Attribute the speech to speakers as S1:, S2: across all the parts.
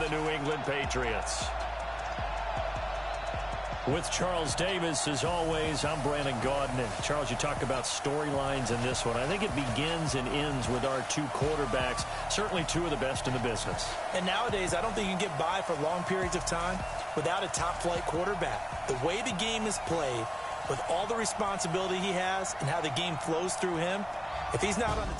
S1: the New England Patriots. With Charles Davis, as always, I'm Brandon Gaudin. And Charles, you talk about storylines in this one. I think it begins and ends with our two quarterbacks, certainly two of the best in the business.
S2: And nowadays, I don't think you can get by for long periods of time without a top-flight quarterback. The way the game is played, with all the responsibility he has and how the game flows through him, if he's not on the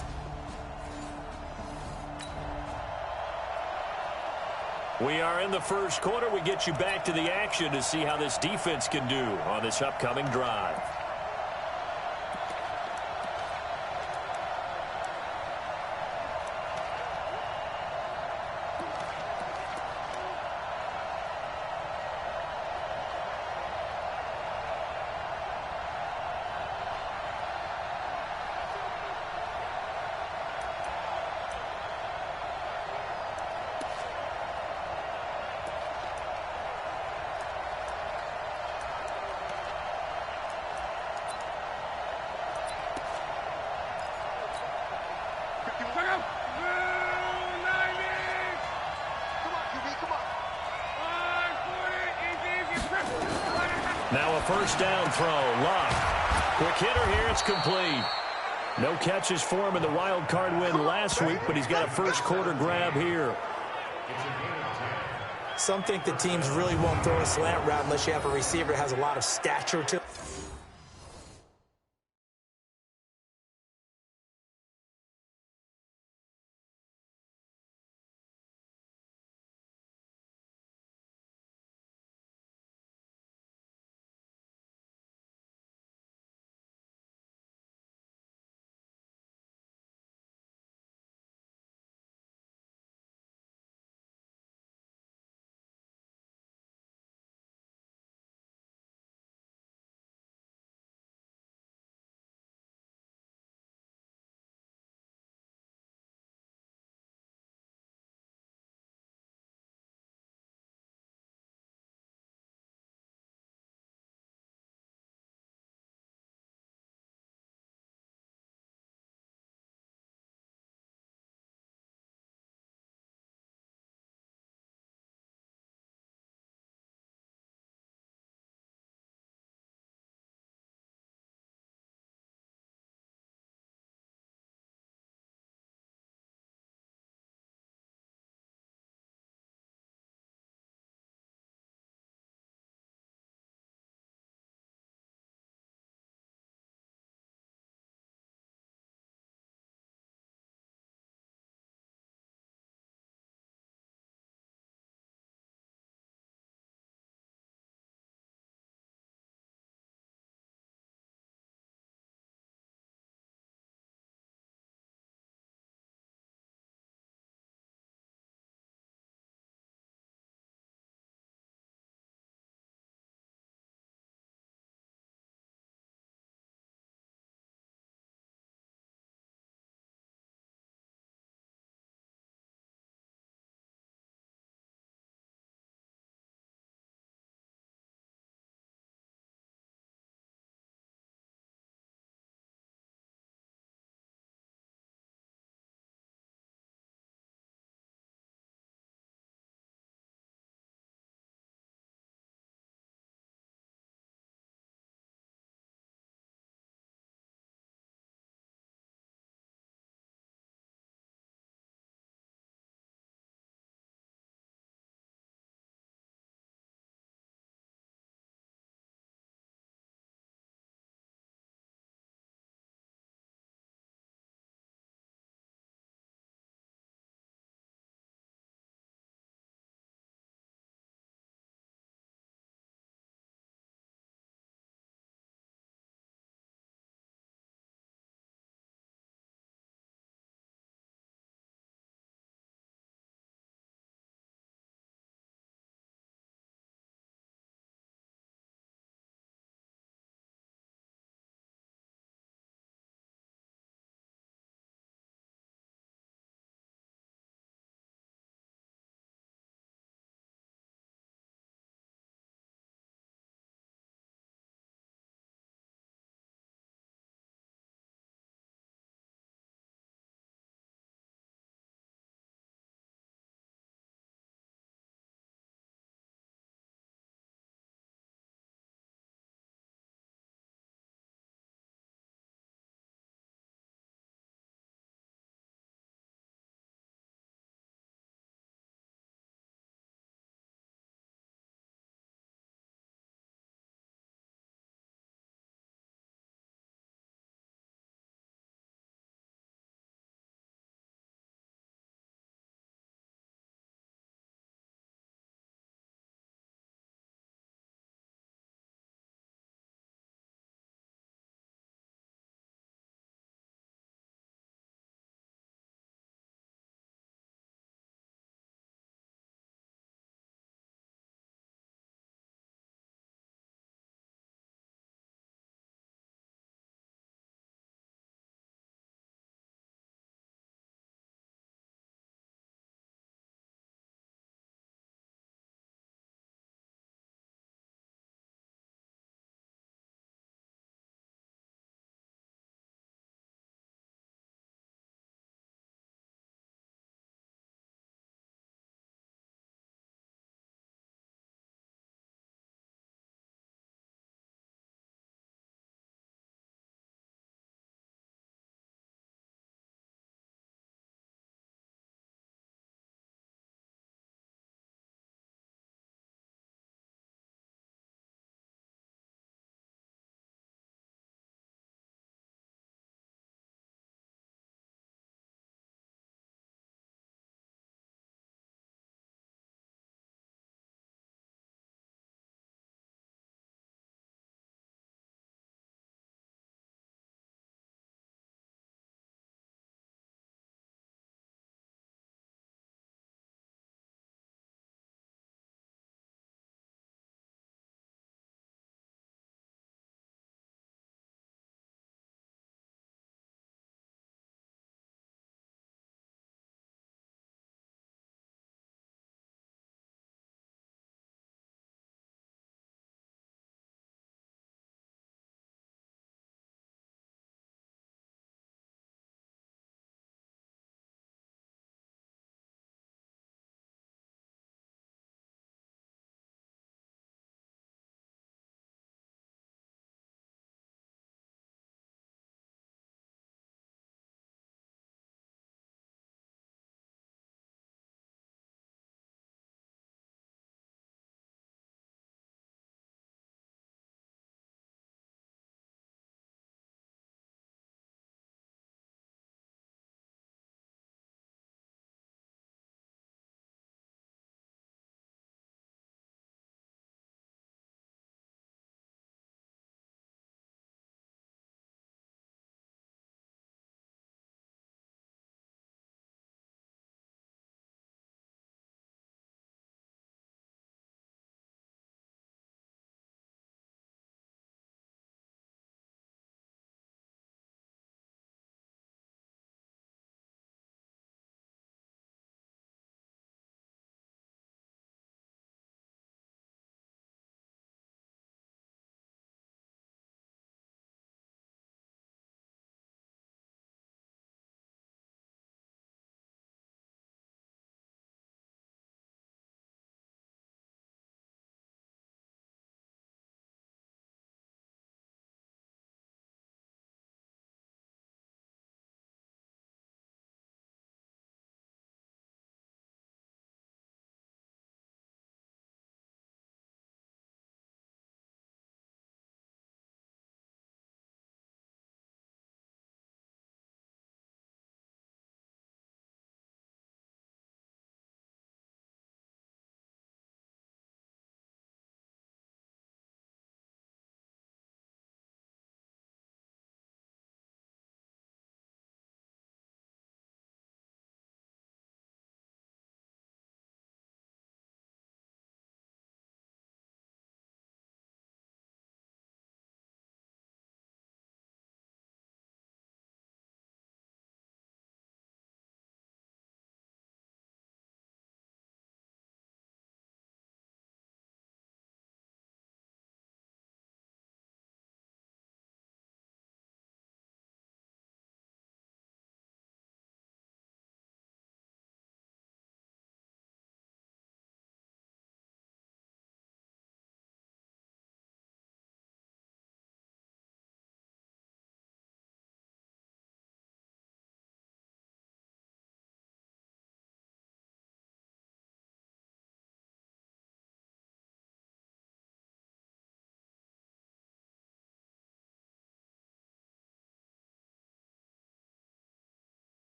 S1: We are in the first quarter. We get you back to the action to see how this defense can do on this upcoming drive. Now a first down throw. Love. Quick hitter here. It's complete. No catches for him in the wild card win last week, but he's got a first quarter grab here.
S2: Some think the teams really won't throw a slant route unless you have a receiver that has a lot of stature to it.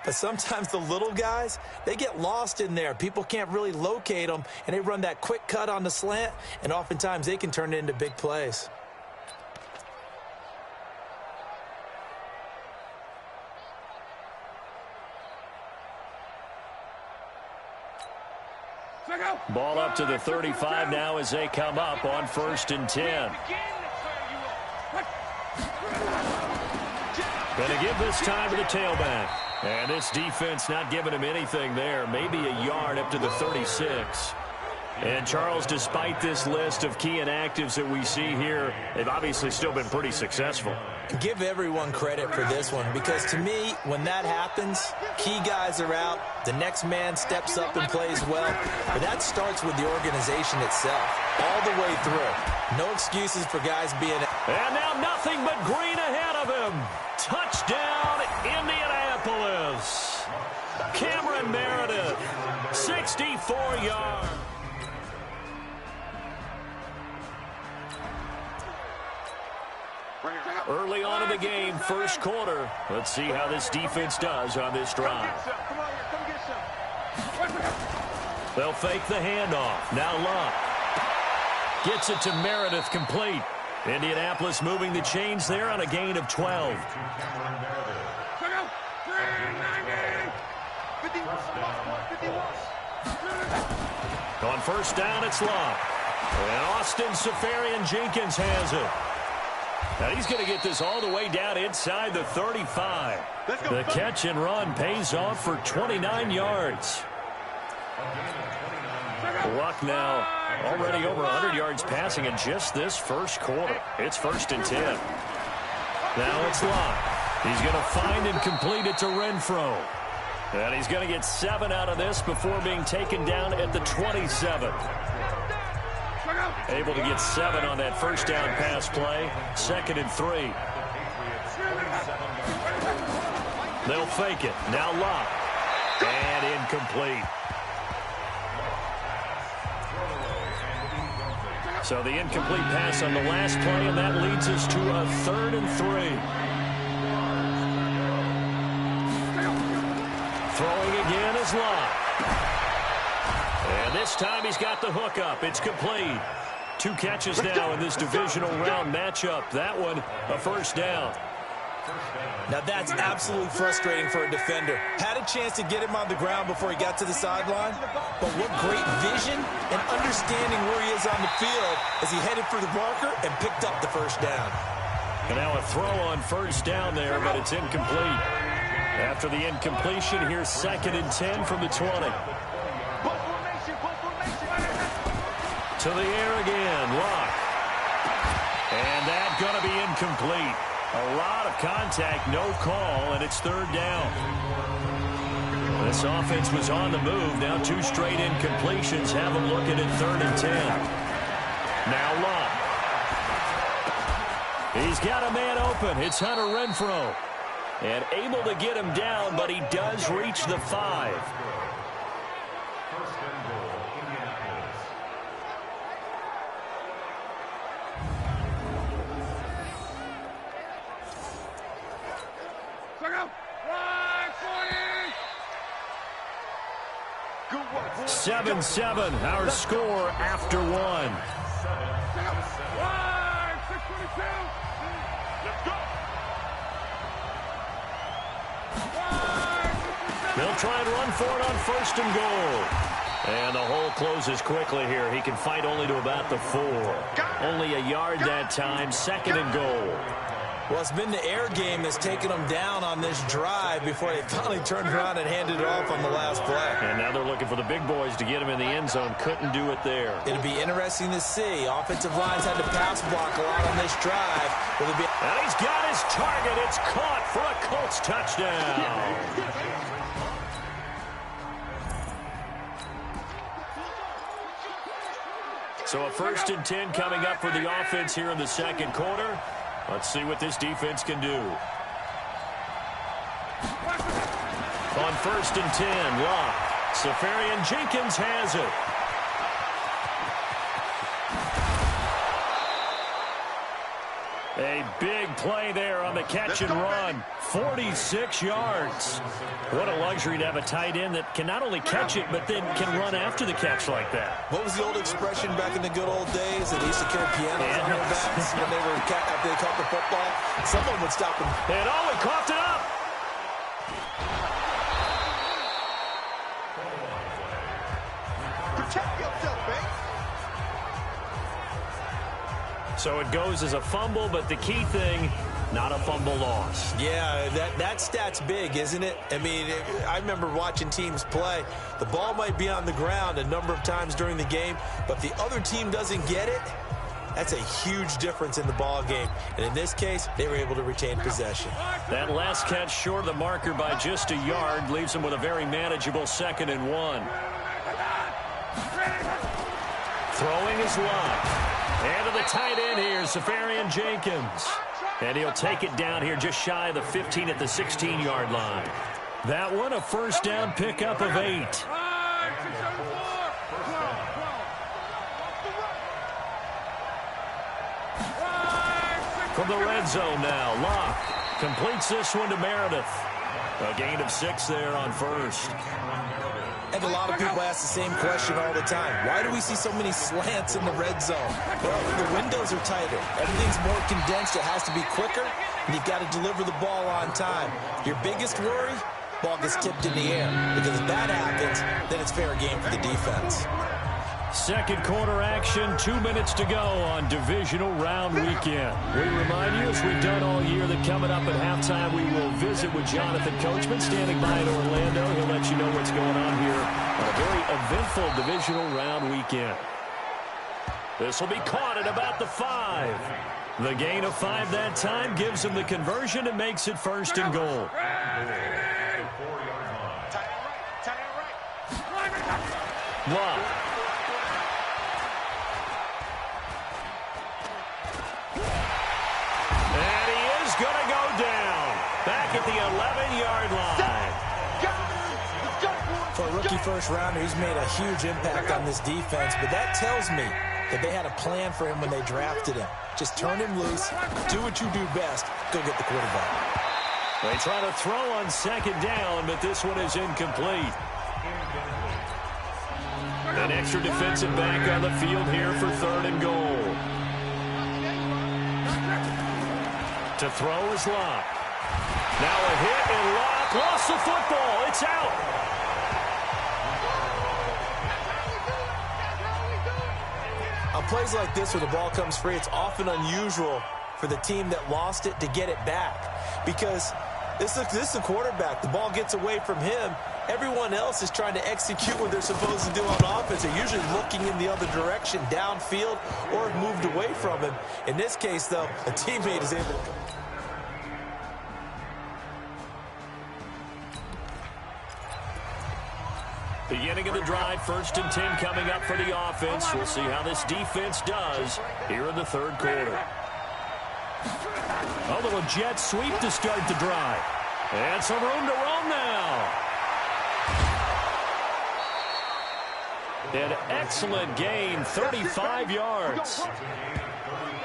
S2: But sometimes the little guys, they get lost in there. People can't really locate them, and they run that quick cut on the slant, and oftentimes they can turn it into big plays.
S1: Ball up to the 35 now as they come up on 1st and 10. Going to give this time to the tailback. And this defense not giving him anything there. Maybe a yard up to the 36. And, Charles, despite this list of key inactives that we see here, they've obviously still been pretty successful.
S2: Give everyone credit for this one, because to me, when that happens, key guys are out, the next man steps up and plays well, but that starts with the organization itself, all the way through. No excuses for guys being...
S1: And now nothing but green ahead of him. Touchdown, Indianapolis. Cameron Meredith, 64 yards. Early on in the game, first quarter. Let's see how this defense does on this drive. They'll fake the handoff. Now Luck gets it to Meredith, complete. Indianapolis moving the chains there on a gain of 12. On first down, it's Luck. And Austin Safarian-Jenkins has it. Now he's going to get this all the way down inside the 35. The catch and run pays off for 29 yards. Luck now already over 100 yards passing in just this first quarter. It's 1st and 10. Now it's Luck. He's going to find and complete it to Renfro. And he's going to get 7 out of this before being taken down at the 27. Able to get 7 on that first down pass play. 2nd and 3. They'll fake it. Now Luck. And incomplete. So the incomplete pass on the last play, and that leads us to a 3rd and 3. Throwing again is Luck. And this time he's got the hook up. It's complete. 2 catches now in this divisional round matchup. That one, a first down.
S2: Now that's absolutely frustrating for a defender. Had a chance to get him on the ground before he got to the sideline, but what great vision and understanding where he is on the field as he headed for the marker and picked up the first down.
S1: And now a throw on first down there, but it's incomplete. After the incompletion, here's 2nd and 10 from the 20. To the air again, Luck. And that's going to be incomplete. A lot of contact, no call, and it's 3rd down. This offense was on the move. Now 2 straight incompletions have them looking at 3rd and 10. Now Luck. He's got a man open. It's Hunter Renfro. And able to get him down, but he does reach the 5. Seven, our score after 1. They'll try and run for it on 1st and goal. And the hole closes quickly here. He can fight only to about the 4. Only a yard that time, 2nd and goal.
S2: Well, it's been the air game that's taken them down on this drive before they finally turned around and handed it off on the last play.
S1: And now they're looking for the big boys to get him in the end zone. Couldn't do it there.
S2: It'll be interesting to see. Offensive lines had to pass block a lot on this drive.
S1: And he's got his target. It's caught for a Colts touchdown. So a 1st and 10 coming up for the offense here in the 2nd quarter. Let's see what this defense can do. On 1st and 10, Luck. Safarian-Jenkins has it. A big play there on the catch and run. 46 yards. What a luxury to have a tight end that can not only catch it, but then can run after the catch like that.
S2: What was the old expression back in the good old days that they used to carry pianos on their backs when after they caught the football? Someone would stop them.
S1: And he coughed it up.
S3: Protect yourself, man.
S1: So it goes as a fumble, but the key thing, not a fumble loss.
S2: Yeah, that stat's big, isn't it? I mean, I remember watching teams play. The ball might be on the ground a number of times during the game, but the other team doesn't get it. That's a huge difference in the ball game. And in this case, they were able to retain possession.
S1: That last catch short of the marker by just a yard leaves them with a very manageable 2nd and 1. Throwing is Locke. And to the tight end here, Safarian Jenkins. And he'll take it down here just shy of the 15 at the 16-yard line. That one a first down pickup of 8. From the red zone now, Locke completes this one to Meredith. A gain of 6 there on first.
S2: And a lot of people ask the same question all the time. Why do we see so many slants in the red zone? Well, the windows are tighter. Everything's more condensed. It has to be quicker, and you've got to deliver the ball on time. Your biggest worry, ball gets tipped in the air. Because if that happens, then it's fair game for the defense.
S1: Second quarter action, 2 minutes to go on divisional round weekend. We remind you, as we've done all year, that coming up at halftime, we will visit with Jonathan Coachman standing by in Orlando. He'll let you know what's going on here on a very eventful divisional round weekend. This will be caught at about the 5. The gain of 5 that time gives him the conversion and makes it 1st and goal. Locke. Going to go down. Back at the 11-yard line.
S2: For a rookie first-rounder, he's made a huge impact on this defense, but that tells me that they had a plan for him when they drafted him. Just turn him loose, do what you do best, go get the quarterback.
S1: They try to throw on 2nd down, but this one is incomplete. An extra defensive back on the field here for 3rd and goal. To throw is Locke. Now a hit, and Locke lost the football. It's out.
S2: On plays like this where the ball comes free, it's often unusual for the team that lost it to get it back. Because this is a quarterback. The ball gets away from him. Everyone else is trying to execute what they're supposed to do on offense. They're usually looking in the other direction, downfield, or have moved away from him. In this case, though, a teammate is able to...
S1: Beginning of the drive, 1st and 10 coming up for the offense. We'll see how this defense does here in the 3rd quarter. A little jet sweep to start the drive. And some room to roam now. An excellent gain, 35 yards.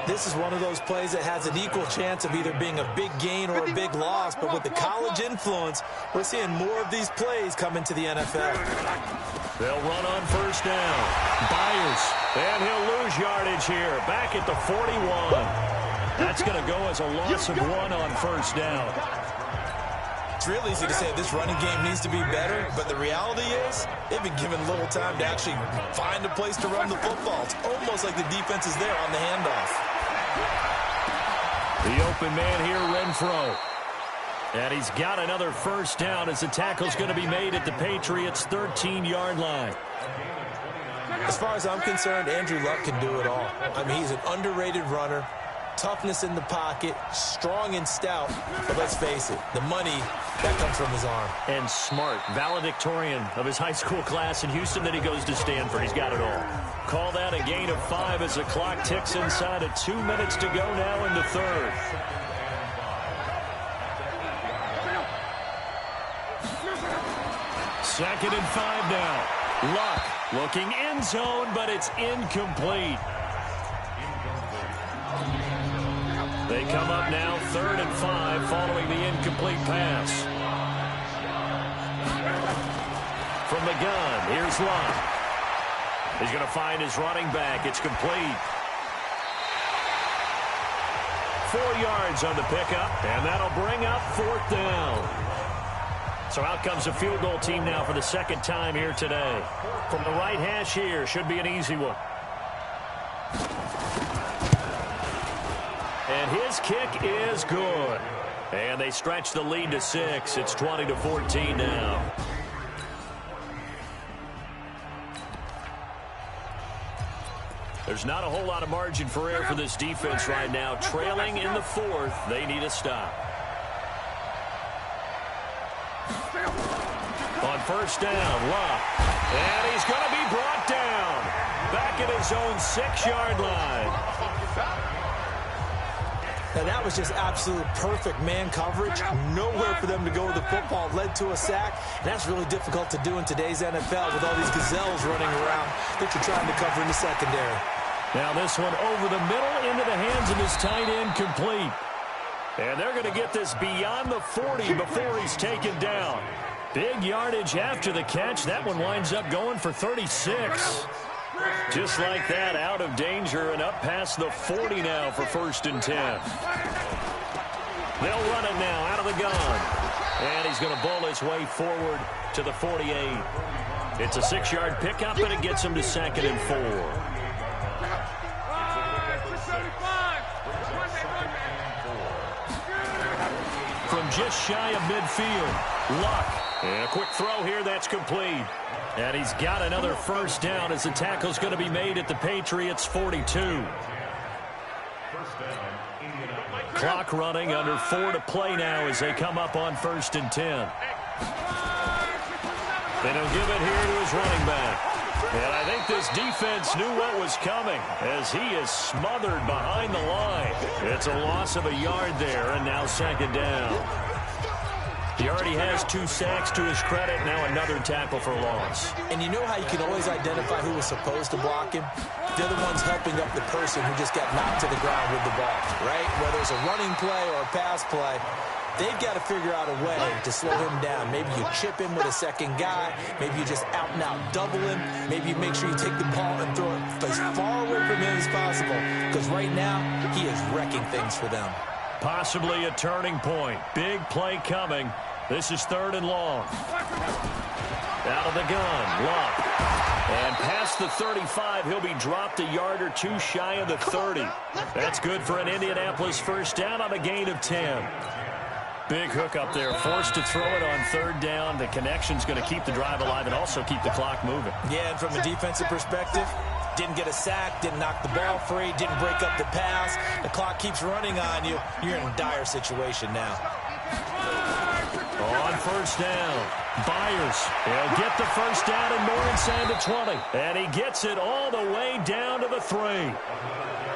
S2: This is one of those plays that has an equal chance of either being a big gain or a big loss, but with the college influence, we're seeing more of these plays come into the NFL.
S1: They'll run on 1st down. Byers, and he'll lose yardage here, back at the 41. That's going to go as a loss of 1 on 1st down.
S2: It's real easy to say this running game needs to be better, but the reality is they've been given little time to actually find a place to run the football. It's almost like the defense is there on the handoff.
S1: The open man here, Renfro. And he's got another 1st down as the tackle's going to be made at the Patriots' 13-yard line.
S2: As far as I'm concerned, Andrew Luck can do it all. I mean, he's an underrated runner. Toughness in the pocket, strong and stout, but let's face it, the money, that comes from his arm.
S1: And smart, valedictorian of his high school class in Houston, then he goes to Stanford. He's got it all. Call that a gain of 5 as the clock ticks inside of 2 minutes to go now in the 3rd. Second and 5 now. Luck looking end zone, but it's incomplete. They come up now 3rd and 5 following the incomplete pass. From the gun, here's Love. He's going to find his running back. It's complete. 4 yards on the pickup, and that'll bring up 4th down. So out comes a field goal team now for the 2nd time here today. From the right hash here, should be an easy one. And his kick is good. And they stretch the lead to 6. It's 20-14 now. There's not a whole lot of margin for error for this defense right now. Trailing in the 4th, they need a stop. On 1st down, Love. And he's going to be brought down. Back at his own 6-yard line.
S2: Now that was just absolute perfect man coverage. Nowhere for them to go with the football. Led to a sack. And that's really difficult to do in today's NFL with all these gazelles running around that you're trying to cover in the secondary.
S1: Now this one over the middle into the hands of his tight end, complete. And they're going to get this beyond the 40 before he's taken down. Big yardage after the catch. That one winds up going for 36. Just like that, out of danger and up past the 40 now for 1st and 10. They'll run it now out of the gun. And he's going to bull his way forward to the 48. It's a 6-yard pickup, and it gets him to 2nd and 4. From just shy of midfield, Luck. And a quick throw here, that's complete. And he's got another 1st down as the tackle's going to be made at the Patriots' 42. Clock running, under 4 to play now as they come up on 1st and 10. And he'll give it here to his running back. And I think this defense knew what was coming as he is smothered behind the line. It's a loss of a yard there, and now 2nd down. He already has 2 sacks to his credit. Now another tackle for loss.
S2: And you know how you can always identify who was supposed to block him? They're the ones helping up the person who just got knocked to the ground with the ball, right? Whether it's a running play or a pass play, they've got to figure out a way to slow him down. Maybe you chip him with a 2nd guy. Maybe you just out-and-out double him. Maybe you make sure you take the ball and throw it as far away from him as possible. Because right now, he is wrecking things for them.
S1: Possibly a turning point. Big play coming. This is 3rd and long. Out of the gun, Luck. And past the 35, he'll be dropped a yard or 2 shy of the 30. That's good for an Indianapolis 1st down on a gain of 10. Big hook up there, forced to throw it on 3rd down. The connection's going to keep the drive alive and also keep the clock moving.
S2: Yeah, and from a defensive perspective, didn't get a sack, didn't knock the ball free, didn't break up the pass. The clock keeps running on you. You're in a dire situation now.
S1: On 1st down, Byers. He'll get the 1st down and more inside the 20. And he gets it all the way down to the 3.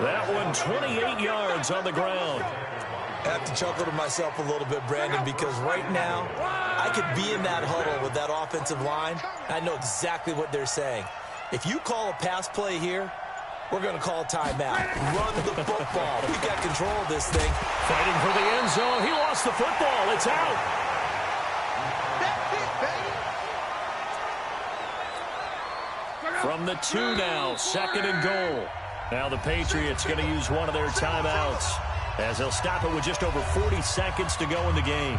S1: That one 28 yards on the ground.
S2: I have to chuckle to myself a little bit, Brandon, because right now I could be in that huddle with that offensive line. I know exactly what they're saying. If you call a pass play here, we're going to call a timeout. Run the football. We got control of this thing.
S1: Fighting for the end zone. He lost the football. It's out. From the 2 now, 2nd and goal. Now the Patriots going to use one of their timeouts as they'll stop it with just over 40 seconds to go in the game.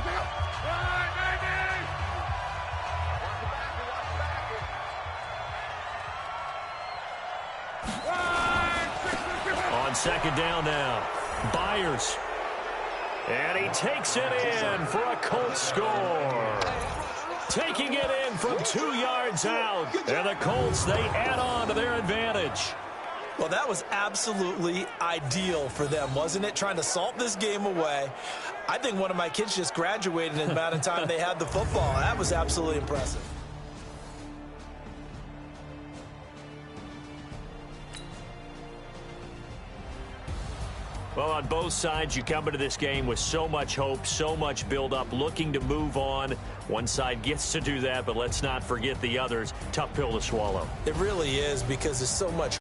S1: On 2nd down now, Byers. And he takes it in for a Colts score. Taking it in from 2 yards out. And the Colts, they add on to their advantage.
S2: Well, that was absolutely ideal for them, wasn't it? Trying to salt this game away. I think one of my kids just graduated in the amount of time they had the football. That was absolutely impressive.
S1: Well, on both sides, you come into this game with so much hope, so much build-up, looking to move on. One side gets to do that, but let's not forget the others. Tough pill to swallow.
S2: It really is, because there's so much